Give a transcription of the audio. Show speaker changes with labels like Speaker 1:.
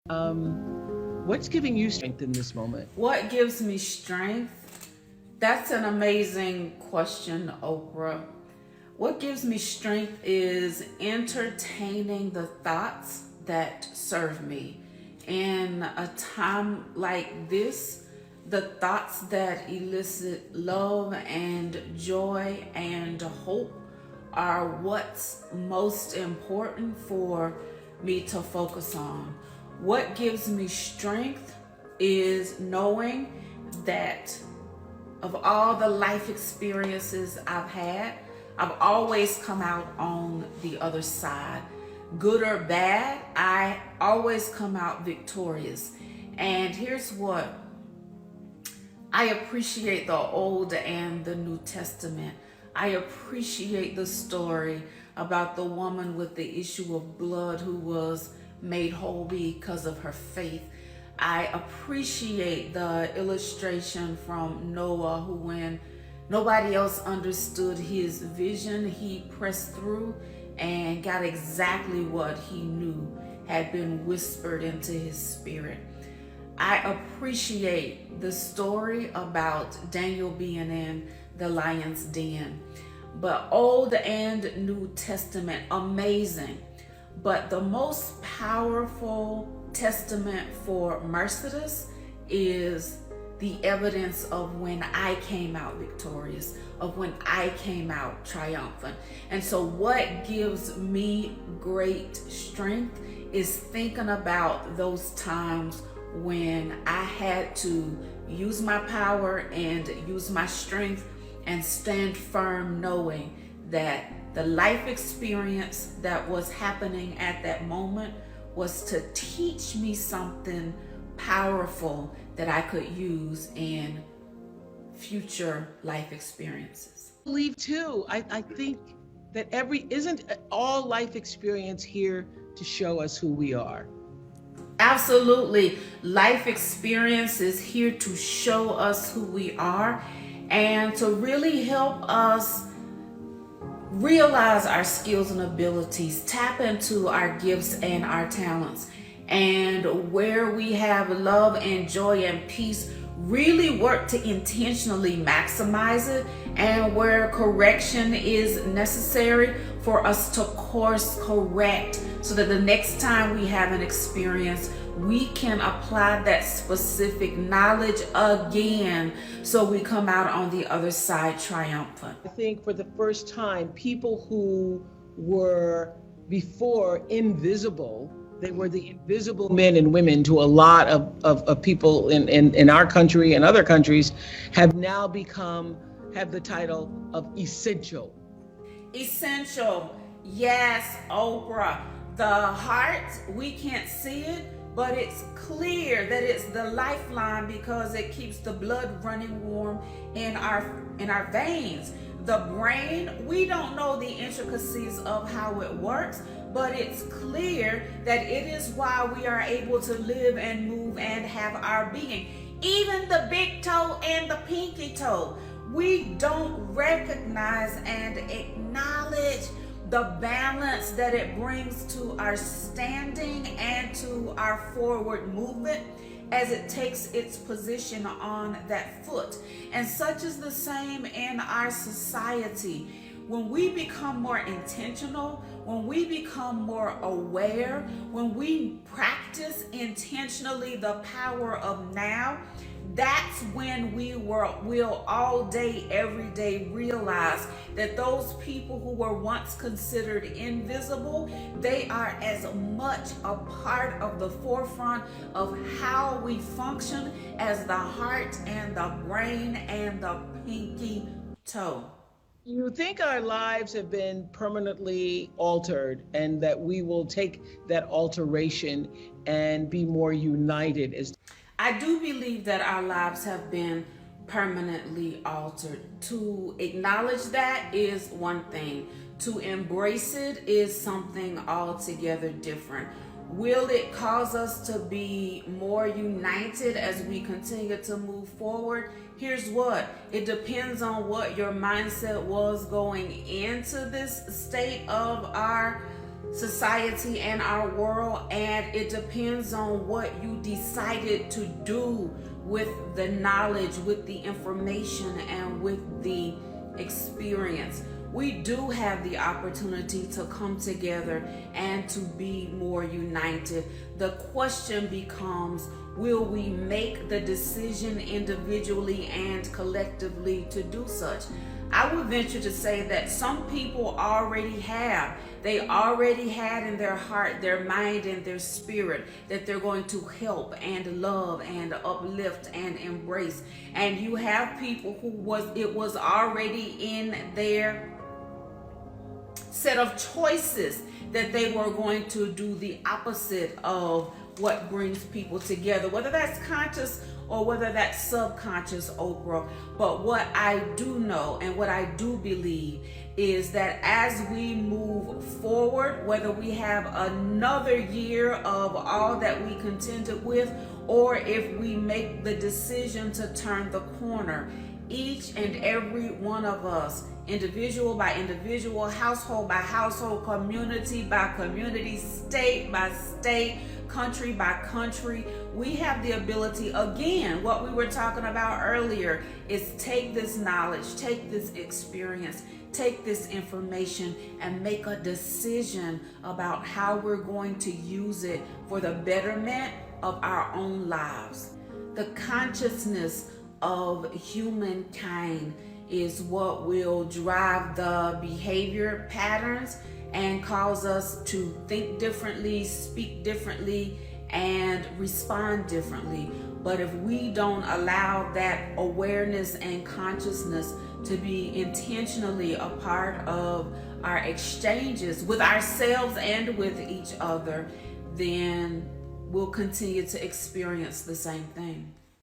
Speaker 1: What's giving you strength in this moment?
Speaker 2: What gives me strength? That's an amazing question, Oprah. What gives me strength is entertaining the thoughts that serve me. In a time like this, the thoughts that elicit love and joy and hope are what's most important for me to focus on. What gives me strength is knowing that of all the life experiences I've had, I've always come out on the other side. Good or bad, I always come out victorious. And here's what I appreciate: the Old and the New Testament. I appreciate the story about the woman with the issue of blood who was made whole because of her faith. I appreciate the illustration from Noah, who, when nobody else understood his vision, he pressed through and got exactly what he knew had been whispered into his spirit. I appreciate the story about Daniel being in the lion's den. But Old and New Testament, amazing. But the most powerful testament for Mercedes is the evidence of when I came out victorious, of when I came out triumphant. And so what gives me great strength is thinking about those times when I had to use my power and use my strength and stand firm, knowing that the life experience that was happening at that moment was to teach me something powerful that I could use in future life experiences.
Speaker 1: I believe too. I think that isn't all life experience here to show us who we are?
Speaker 2: Absolutely. Life experience is here to show us who we are and to really help us realize our skills and abilities, tap into our gifts and our talents, and where we have love and joy and peace, really work to intentionally maximize it, and where correction is necessary, for us to course correct so that the next time we have an experience, we can apply that specific knowledge again so we come out on the other side triumphant.
Speaker 1: I think for the first time, people who were before invisible, they were the invisible men and women to a lot of people in our country and other countries, have now have the title of essential.
Speaker 2: Essential. Yes, Oprah. The heart, we can't see it, but it's clear that it's the lifeline because it keeps the blood running warm in our veins. The brain, we don't know the intricacies of how it works, but it's clear that it is why we are able to live and move and have our being. Even the big toe and the pinky toe, we don't recognize and acknowledge the balance that it brings to our standing and to our forward movement as it takes its position on that foot. And such is the same in our society. When we become more intentional, when we become more aware, when we practice intentionally the power of now, that's when we will all day, every day realize that those people who were once considered invisible, they are as much a part of the forefront of how we function as the heart and the brain and the pinky toe.
Speaker 1: You think our lives have been permanently altered and that we will take that alteration and be more united as
Speaker 2: I do believe that our lives have been permanently altered. To acknowledge that is one thing. To embrace it is something altogether different. Will it cause us to be more united as we continue to move forward? Here's what. It depends on what your mindset was going into this state of our society and our world, and it depends on what you decided to do with the knowledge, with the information, and with the experience. We do have the opportunity to come together and to be more united. The question becomes, will we make the decision individually and collectively to do such? I would venture to say that some people already have. They already had in their heart, their mind, and their spirit that they're going to help and love and uplift and embrace. And you have people who it was already in their set of choices that they were going to do the opposite of what brings people together, whether that's conscious or whether that's subconscious, Oprah. But what I do know and what I do believe is that as we move forward, whether we have another year of all that we contended with, or if we make the decision to turn the corner, each and every one of us, individual by individual, household by household, community by community, state by state, country by country, we have the ability, again, what we were talking about earlier, is take this knowledge, take this experience, take this information, and make a decision about how we're going to use it for the betterment of our own lives. The consciousness of humankind is what will drive the behavior patterns and cause us to think differently, speak differently, and respond differently. But if we don't allow that awareness and consciousness to be intentionally a part of our exchanges with ourselves and with each other, then we'll continue to experience the same thing.